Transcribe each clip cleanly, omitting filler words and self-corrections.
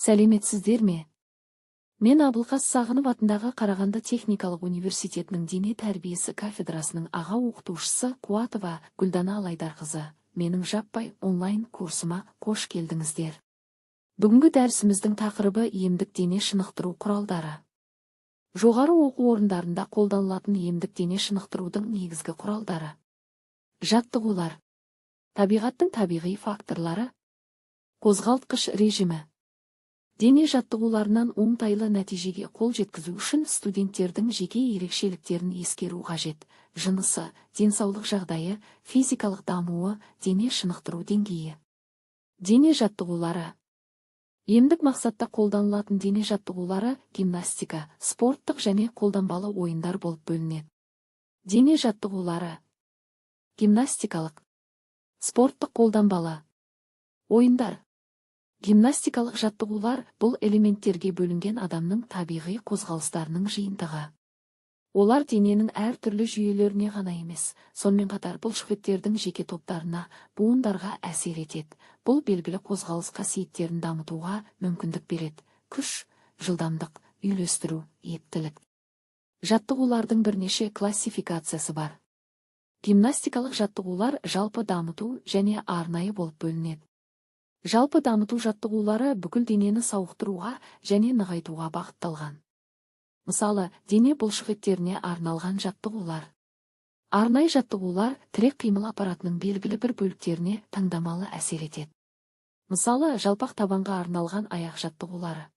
Сәлеметсіздер ме? Мен Абылқас Сағынов атындағы Қарағанды техникалық университетінің дене тәрбиесі кафедрасының аға оқытушысы Қуатова Гүлдана Алайдарқызы. Менің жаппай онлайн курсыма қош келдіңіздер. Бүгінгі дәрісіміздің тақырыбы емдік дене шынықтыру құралдары. Жоғары оқу орындарында қолданылатын емдік дене шынықтырудың негізгі құралдары. Жаттығулар. Табиғаттың табиғи факторлары. Қозғалтқыш режимі. Дене жаттығуларынан оңтайлы нәтижеге қол жеткізу үшін студенттердің жеке ерекшеліктерін ескеру қажет. Жынысы, денсаулық жағдайы, физикалық дамуы, дене шынықтыру деңгейі. Дене жаттығулары. Емдік мақсатта қолданылатын дене жаттығулары гимнастика, спорттық және қолданбалы ойындар болып бөлінеді. Дене жаттығулары. Гимнастикалық, спорттық қолданбалы ойындар. Гимнастикалық жаттығулар бұл элементтерге бөлінген адамның табиғи қозғалыстарының жиынтығы. Олар дененің әр түрлі жүйелеріне ғана емес, сонымен қатар бұлшықеттердің жеке топтарына, буындарға әсер етеді. Бұл белгілі қозғалыс қасиеттерін дамытуға мүмкіндік береді. Күш, жылдамдық, үйлестіру, ептілік. Жаттығулардың бірнеше классификациясы бар. Гимнастикалық жаттығулар жалпы дамыту және арнайы болып бөлінеді. Жалпы дамыту жаттығулары бүкіл денені сауықтыруға және нығайтуға бағытталған. Мысалы, дене бұлшықеттеріне арналған жаттығулар. Арнайы жаттығулар тірек қимыл аппаратының белгілі бір бөліктеріне таңдамалы әсер етеді. Мысалы, жалпақ табанға арналған аяқ жаттығулары.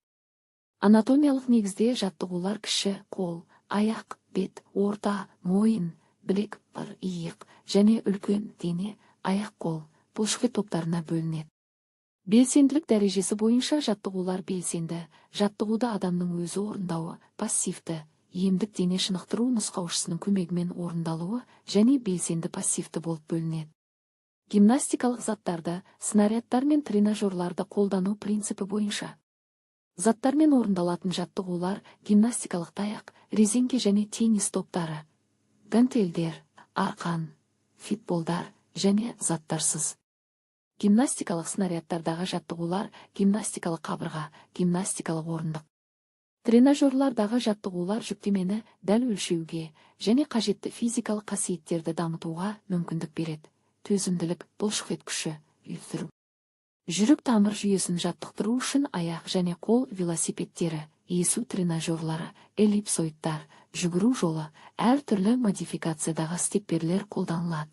Анатомиялық негізде жаттығулар кіші, қол, аяқ, бет, орта, мойын, білек, бір, иық және үлкен дене, аяқ, қол, бұлшықет топтарына бөлінеді. Белсенділік дәрежесі бойынша жаттығулар белсенді, жаттығуды адамның өзі орындауы, пассивті, емдік дене шынықтыру нұсқаушысының көмегімен орындалуы және белсенді пассивті болып бөлінеді. Гимнастикалық заттарды, снарядтар мен тренажерларды қолдану принципі бойынша. Заттармен орындалатын жаттығулар гимнастикалық таяқ, резеңке және теннис топтары, гантельдер, арқан, фитболдар және заттарсыз. Гимнастикалық снарядтардағы жаттығулар гимнастикалық қабырға, гимнастикалық орындық. Тренажерлардағы жаттығулар жүктемені дәл өлшеуге және қажетті физикалық қасиеттерді дамытуға мүмкіндік береді. Төзімділік, бұлшықет күші, үйлестіру. Жүрек тамыр жүйесін жаттықтыру үшін аяқ және қол велосипедтері, есу тренажерлары, эллипсоидтар, жүгіру жолы, әр түрлі модификациядағы степперлер қолданылады.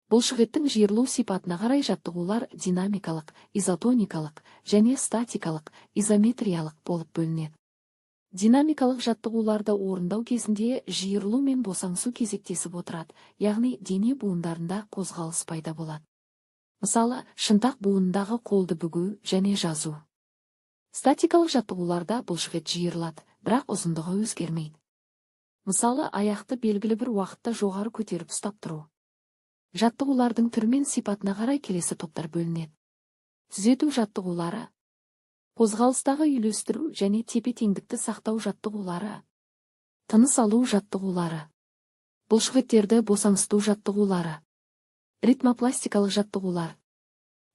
Бұлшықеттің жиырылу сипатына қарай жаттығулар динамикалық, изотоникалық және статикалық, изометриялық болып бөлінеді. Динамикалық жаттығуларды орындау кезінде жиырылу мен босаңсу кезектесіп отырады, яғни дене буындарында қозғалыс пайда болады. Мысалы, шынтақ буынындағы қолды бүгу және жазу. Статикалық жаттығуларда бұлшықет жиырылады, бірақ ұзындығы өзгермейді. Мысалы, аяқты белгілі бір уақытта жоғары көтеріп ұстап тұру. Жаттығулардың түрмен сипатына қарай келесі топтар бөлінеді. Түзету жаттығулары. Қозғалыстағы үйлестіру және тепе-теңдікті сақтау жаттығулары. Тыныс алу жаттығулары. Бұлшықеттерді босаңсыту жаттығулары. Ритмопластикалық жаттығулар.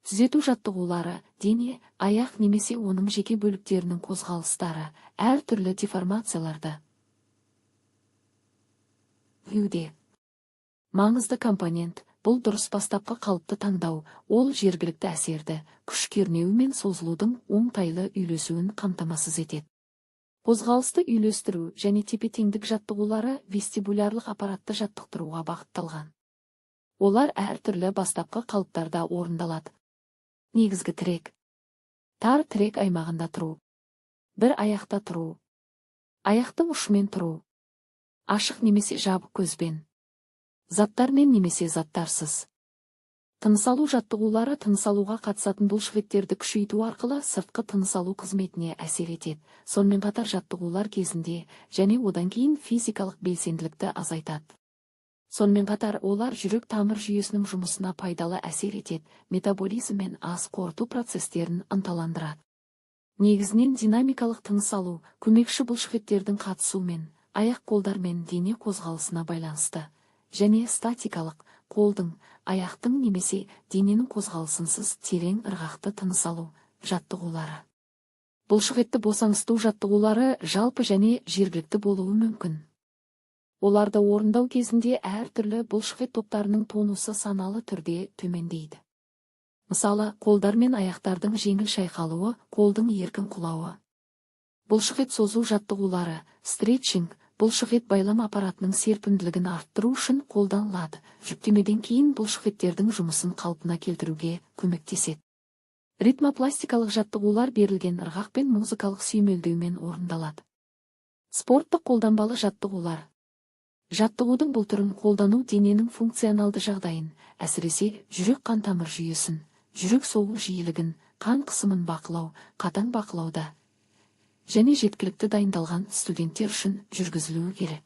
Түзету жаттығулары, дене, аяқ немесе оның жеке бөліктерінің қозғалыстары, әр түрлі деформацияларды. Юде. Маңызды компонент, бұл дұрыс бастапқы қалыпты таңдау, ол жергілікті әсерді, күш кернеуі мен созылудың оңтайлы үйлесуін қамтамасыз етеді. Қозғалысты үйлестіру және тепе-теңдік жаттығулары вестибулярлық аппаратты жаттықтыруға бағытталған. Олар әр түрлі бастапқы қалыптарда орындалады. Негізгі тірек. Тар тірек аймағында тұру. Бір аяқта тұру. Аяқтың ұшымен тұру. Ашық немесе жабық көзбен. Заттармен немесе заттарсыз. Тыныс алу жаттығулары тыныс алуға қатысатын бұлшықеттерді күшейту арқылы сыртқы тыныс алу қызметіне әсер етеді. Сонымен қатар жаттығулар кезінде және одан кейін физикалық белсенділікті азайтады. Сонымен қатар олар жүрек тамыр жүйесінің жұмысына пайдалы әсер етеді, метаболизм мен ас қорыту процестерін ынталандырады. Негізінен динамикалық тыныс алу, көмекші бұлшықеттердің қатысуымен, аяқ-қолдар мен дене қозғалысына байланысты. Және статикалық, қолдың, аяқтың немесе дененің қозғалысынсыз терең ырғақты тыныс алу жаттығулары. Бұлшықетті босаңсыту жаттығулары жалпы және жергілікті болуы мүмкін. Оларды орындау кезінде әртүрлі бұлшықет топтарының тонусы саналы түрде төмендейді. Мысалы, қолдар мен аяқтардың жеңіл шайқалуы, қолдың еркін құлауы. Бұлшықет созу жаттығулары, стретчинг, бұлшықет байлам аппаратының серпімділігін арттыру үшін қолданылады. Жүктемеден кейін бұлшықеттердің жұмысын қалпына келтіруге көмектеседі. Ритмопластикалық жаттығулар берілген ырғақ пен музыкалық сүйемелдеумен орындалады. Спорттық қолданбалы жаттығулар. Жаттығудың бұл түрін қолдану дененің функционалды жағдайын, әсіресе жүрек қан тамыр жүйесін, жүрек соғу жиілігін, қан қысымын бақылау, қатаң бақылауда және жеткілікті дайындалған студенттер үшін жүргізілуі керек.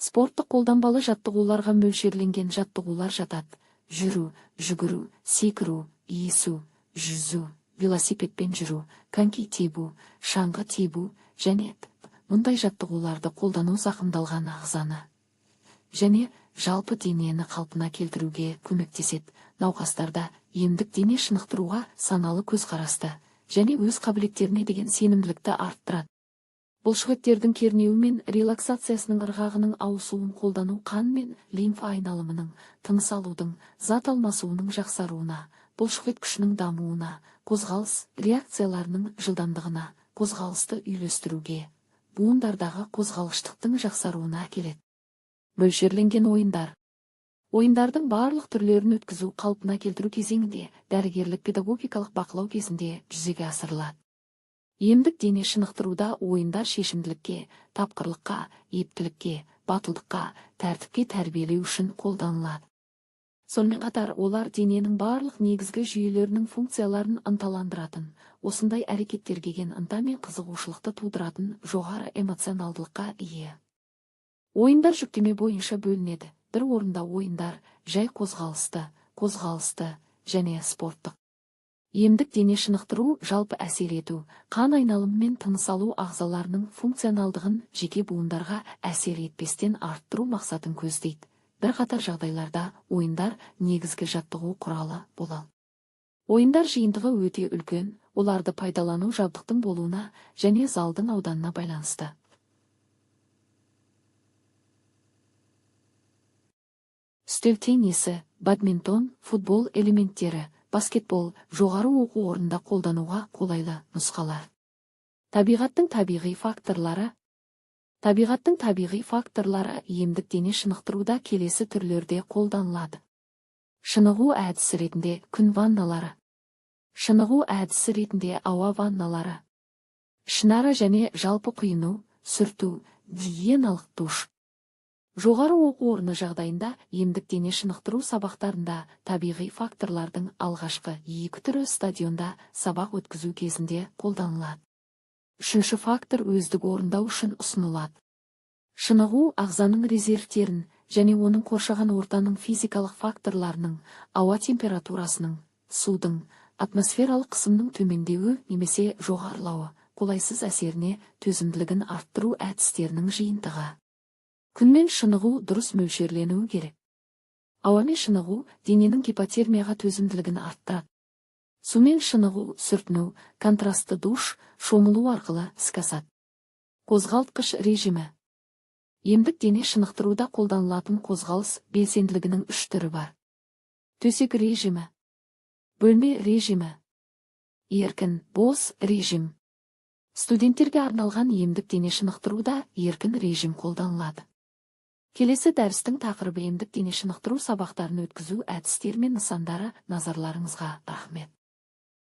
Спорттық қолданбалы жаттығуларға мөлшерленген жаттығулар жатады. Жүру, жүгіру, секіру, иісу, жүзу, велосипедпен жүру, коньки тебу, шаңғы тебу және мұндай жаттығуларды қолдану зақымдалған ағзаны және жалпы денені қалпына келтіруге көмектеседі. Науқастарда емдік дене шынықтыруға саналы көзқарасты және өз қабілеттеріне деген сенімділікті арттырады. Бұлшықеттердің кернеуі мен релаксациясының ырғағының ауысуын қолдану қан мен лимфа айналымының, тыныс алудың, зат алмасуының жақсаруына, бұлшықет күшінің дамуына, қозғалыс реакцияларының жылдамдығына, қозғалысты үйлестіруге, буындардағы қозғалыштықтың жақсаруына әкеледі. Мөлшерленген ойындар. Ойындардың барлық түрлерін өткізу қалпына келтіру кезеңінде дәрігерлік педагогикалық бақылау кезінде жүзеге асырылады. Емдік дене шынықтыруда ойындар шешімділікке, тапқырлыққа, ептілікке, батылдыққа, тәртіпке тәрбиелеу үшін қолданылады. Сонымен қатар олар дененің барлық негізгі жүйелерінің функцияларын ынталандыратын, осындай әрекеттерге ген ынта мен қызығушылықты тудыратын жоғары эмоционалдылыққа ие. Ойындар жүктеме бойынша бөлінеді. Бір орында ойындар жай қозғалысты және спорттық. Емдік дене шынықтыру жалпы әсер ету, қан айналымы мен тыныс алу ағзаларының функционалдығын жеке буындарға әсер етпестен арттыру мақсатын көздейді. Бір қатар жағдайларда ойындар негізгі жаттығу құралы болады. Ойындар жиынтығы өте үлкен, оларды пайдалану жабдықтың болуына және залдың ауданына байланысты. Үстел теннисі, бадминтон, футбол элементтері, баскетбол, жоғары оқу орнында қолдануға қолайлы нұсқалар. Табиғаттың табиғи факторлары. Табиғаттың табиғи факторлары емдік дене шынықтыруда келесі түрлерде қолданылады. Шынығу әдісі ретінде күн ванналары. Шынығу әдісі ретінде ауа ванналары. Ішінара және жалпы құйыну, сүрту, гигиеналық душ. Жоғары оқу орны жағдайында емдік дене шынықтыру сабақтарында табиғи факторлардың алғашқы екі түрі стадионда сабақ өткізу кезінде қолданылады. Үшінші фактор өздік орындау үшін ұсынылады. Шынығу ағзаның резервтерін және оның қоршаған ортаның физикалық факторларының, ауа температурасының, судың, атмосфералық қысымның төмендеуі немесе жоғарылауы, қолайсыз әсеріне төзімділігін арттыру әдістерінің жиынтығы. Күнмен шынығу дұрыс мөлшерленуі керек. Ауамен шынығу дененің гипотермияға төзімділігін арттырады. Сумен шынығу, сүртіну, контрастты душ, шомылу арқылы іске асады. Қозғалтқыш режимі. Емдік дене шынықтыруда қолданылатын қозғалыс белсенділігінің үш түрі бар. Төсек режимі, бөлме режимі, еркін, бос режим. Студенттерге арналған емдік дене шынықтыруда еркін режим қолданылады. Келесі дәрістің тақырыбы емдік дене шынықтыру сабақтарын өткізу әдістері мен нысандары. Назарларыңызға рахмет.